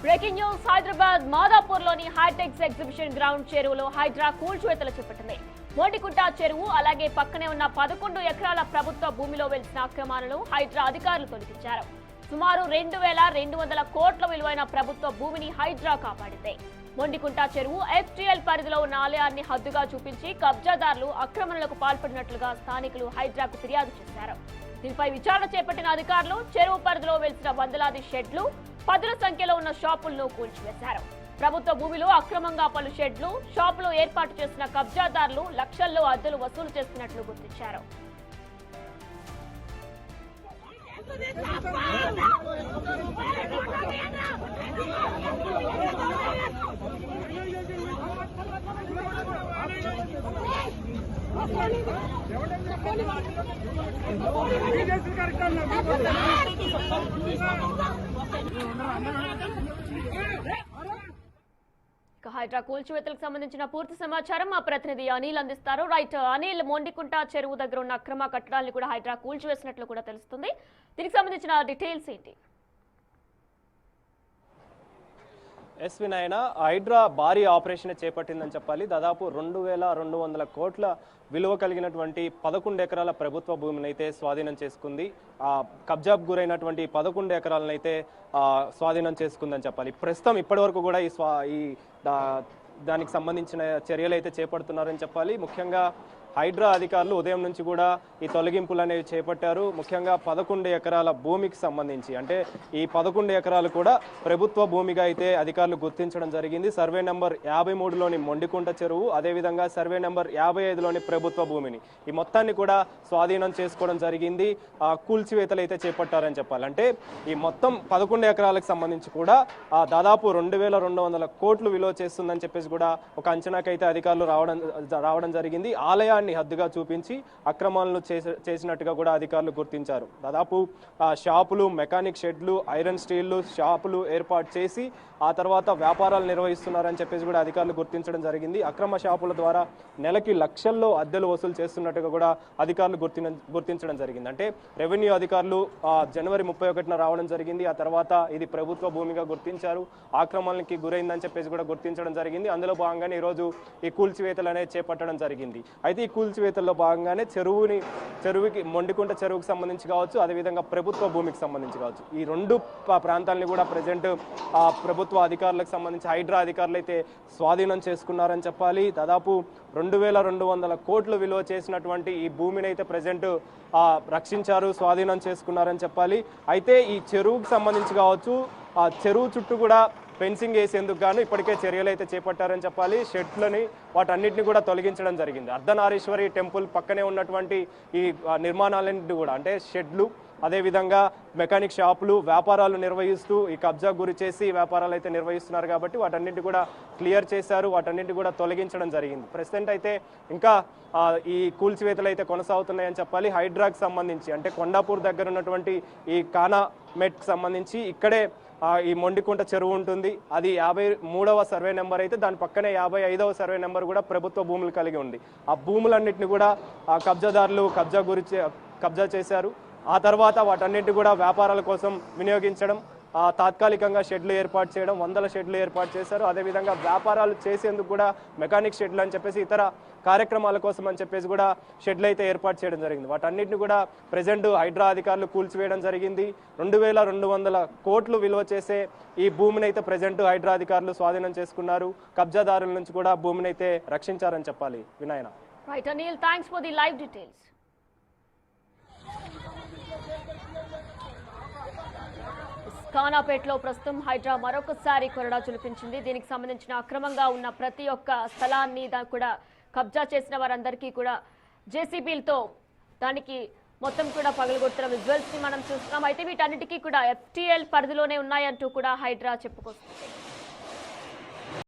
Breaking news Hyderabad మాదాపూర్లోని Hitex exhibition ground చెరువులో హైడ్రా కూల్చివేతలు చేపట్టింది. మోటికుంట చెరువు అలాగే పక్కనే ఉన్న 11 ఎకరాల ప్రభుత్వ భూమిలో వెలిసిన అక్రమాలను హైడ్రా అధికారులు తొలగించారు. సుమారు 2,200 కోట్ల విలువైన ప్రభుత్వ భూమిని హైడ్రా కాపాడింది. మొండికుంట చెరువు ఎఫ్టీఎల్ పరిధిలో ఉన్న ఆలయాన్ని హద్దుగా చూపించి కబ్జాదారులు ఆక్రమణలకు పాల్పడినట్లుగా స్థానికులు హైడ్రాకు ఫిర్యాదు చేశారు. దీనిపై విచారణ చేపట్టిన అధికారులు చెరువు పరిధిలో వెలిసిన వందలాది షెడ్లు, పదుల సంఖ్యలో ఉన్న షాపులను కూల్చివేశారు. ప్రభుత్వ భూమిలో అక్రమంగా పలు షెడ్లు, షాపులు ఏర్పాటు చేసిన కబ్జాదారులు లక్షల్లో అద్దెలు వసూలు చేస్తున్నట్లు గుర్తించారు. హైడ్రా కూల్చివేతలకు సంబంధించిన పూర్తి సమాచారం మా ప్రతినిధి అనిల్ అందిస్తారు. రైట్ అనిల్, మొండికుంట చెరువు దగ్గర ఉన్న అక్రమ కట్టడాలను కూడా హైడ్రా కూల్చివేసినట్లు కూడా తెలుస్తుంది. దీనికి సంబంధించిన డీటెయిల్స్ ఏంటి? ఎస్వి నాయన, హైడ్రా భారీ ఆపరేషన్ చేపట్టిందని చెప్పాలి. దాదాపు 2,200 కోట్ల విలువ కలిగినటువంటి 11 ఎకరాల ప్రభుత్వ భూమిని అయితే స్వాధీనం చేసుకుంది. కబ్జాకు గురైనటువంటి 11 ఎకరాలను అయితే స్వాధీనం చేసుకుందని చెప్పాలి. ప్రస్తుతం ఇప్పటి వరకు కూడా దానికి సంబంధించిన చర్యలు అయితే చేపడుతున్నారని చెప్పాలి. ముఖ్యంగా హైడ్రా అధికారులు ఉదయం నుంచి కూడా ఈ తొలగింపులు అనేవి చేపట్టారు. ముఖ్యంగా 11 ఎకరాల భూమికి సంబంధించి, అంటే ఈ 11 ఎకరాలు కూడా ప్రభుత్వ భూమిగా అయితే అధికారులు గుర్తించడం జరిగింది. సర్వే నెంబర్ 53లోని మొండికుంట చెరువు, అదేవిధంగా సర్వే నెంబర్ 55లోని ప్రభుత్వ భూమిని ఈ మొత్తాన్ని కూడా స్వాధీనం చేసుకోవడం జరిగింది. కూల్చివేతలు అయితే చేపట్టారని చెప్పాలి. అంటే ఈ మొత్తం 11 ఎకరాలకు సంబంధించి కూడా దాదాపు 2,200 కోట్లు విలువ చేస్తుందని చెప్పేసి కూడా ఒక అంచనాకైతే అధికారులు రావడం జరిగింది. ఆలయాన్ని హద్దుగా చూపించి అక్రమాలను చేసినట్టుగా కూడా అధికారులు గుర్తించారు. దాదాపు షాపులు, మెకానిక్ షెడ్లు, ఐరన్ స్టీళ్లు షాపులు ఏర్పాటు చేసి ఆ తర్వాత వ్యాపారాలు నిర్వహిస్తున్నారని చెప్పేసి కూడా అధికారులు గుర్తించడం జరిగింది. అక్రమ షాపుల ద్వారా నెలకి లక్షల్లో అద్దెలు వసూలు చేస్తున్నట్టుగా కూడా అధికారులు గుర్తించడం జరిగింది. అంటే రెవెన్యూ అధికారులు జనవరి 31న రావడం జరిగింది. ఆ తర్వాత ఇది ప్రభుత్వ భూమిగా గుర్తించారు. ఆక్రమణకి గురైందని చెప్పేసి కూడా గుర్తించడం జరిగింది. అందులో భాగంగానే ఈరోజు ఈ కూల్చివేతలు అనేది చేపట్టడం జరిగింది. అయితే ఈ కూల్చివేతల్లో భాగంగానే చెరువుకి మొండికుంట చెరువుకి సంబంధించి కావచ్చు, అదేవిధంగా ప్రభుత్వ భూమికి సంబంధించి కావచ్చు, ఈ రెండు ప్రాంతాలని కూడా ప్రజెంట్ ప్రభుత్వ అధికారులకు సంబంధించి హైడ్రా అధికారులు అయితే స్వాధీనం చేసుకున్నారని చెప్పాలి. దాదాపు 2,200 కోట్లు విలువ చేసినటువంటి ఈ భూమిని అయితే ప్రజెంట్ రక్షించారు, స్వాధీనం చేసుకున్నారని చెప్పాలి. అయితే ఈ చెరువుకు సంబంధించి కావచ్చు, ఆ చెరువు చుట్టూ కూడా ఫెన్సింగ్ వేసేందుకు గాను ఇప్పటికే చర్యలు అయితే చేపట్టారని చెప్పాలి. షెడ్లని వాటన్నిటిని కూడా తొలగించడం జరిగింది. అర్ధనారీశ్వరి టెంపుల్ పక్కనే ఉన్నటువంటి ఈ నిర్మాణాలన్నింటినీ కూడా, అంటే షెడ్లు, అదేవిధంగా మెకానిక్ షాపులు, వ్యాపారాలు నిర్వహిస్తూ ఈ కబ్జా గురి చేసి వ్యాపారాలు అయితే నిర్వహిస్తున్నారు కాబట్టి వాటన్నింటి కూడా క్లియర్ చేశారు, వాటన్నింటి కూడా తొలగించడం జరిగింది. ప్రెసిడెంట్ అయితే ఇంకా ఈ కూల్చివేతలు అయితే కొనసాగుతున్నాయని చెప్పాలి. హైడ్రాకి సంబంధించి, అంటే కొండాపూర్ దగ్గర ఉన్నటువంటి ఈ కానామెట్కి సంబంధించి ఇక్కడే ఈ మొండికుంట చెరువు ఉంటుంది. అది 53వ సర్వే నెంబర్ అయితే దాని పక్కనే 55వ సర్వే నెంబర్ కూడా ప్రభుత్వ భూములు కలిగి ఉంది. ఆ భూములన్నింటినీ కూడా కబ్జాదారులు కబ్జా చేశారు. ఆ తర్వాత వాటన్నింటి కూడా వ్యాపారాల కోసం వినియోగించడం, తాత్కాలికంగా షెడ్లు ఏర్పాటు చేయడం, 100 షెడ్లు ఏర్పాటు చేశారు. అదేవిధంగా వ్యాపారాలు చేసేందుకు కూడా మెకానిక్ షెడ్లు అని చెప్పేసి, ఇతర కార్యక్రమాల కోసం అని చెప్పేసి కూడా షెడ్లు అయితే ఏర్పాటు చేయడం జరిగింది. వాటన్నిటిని కూడా ప్రజెంట్ హైడ్రా అధికారులు కూల్చివేయడం జరిగింది. 2,200 కోట్లు విలువ చేసే ఈ భూమిని అయితే ప్రజెంట్ హైడ్రా అధికారులు స్వాధీనం చేసుకున్నారు. కబ్జాదారుల నుంచి కూడా భూమిని అయితే రక్షించారని చెప్పాలి. వినాయన. Right Anil, thanks for the live details. ఖానాపేటలో ప్రస్తుతం హైడ్రా మరొకసారి కొరడా చులిపించింది. దీనికి సంబంధించిన అక్రమంగా ఉన్న ప్రతి ఒక్క స్థలాన్ని కూడా కబ్జా చేసిన వారందరికీ కూడా జేసీబీలతో దానికి మొత్తం కూడా పగలగొట్టిన విజువల్స్ ని మనం చూస్తున్నాం. అయితే వీటన్నిటికీ కూడా ఎఫ్టీఎల్ పరిధిలోనే ఉన్నాయంటూ కూడా హైడ్రా చెప్పుకొస్తుంది.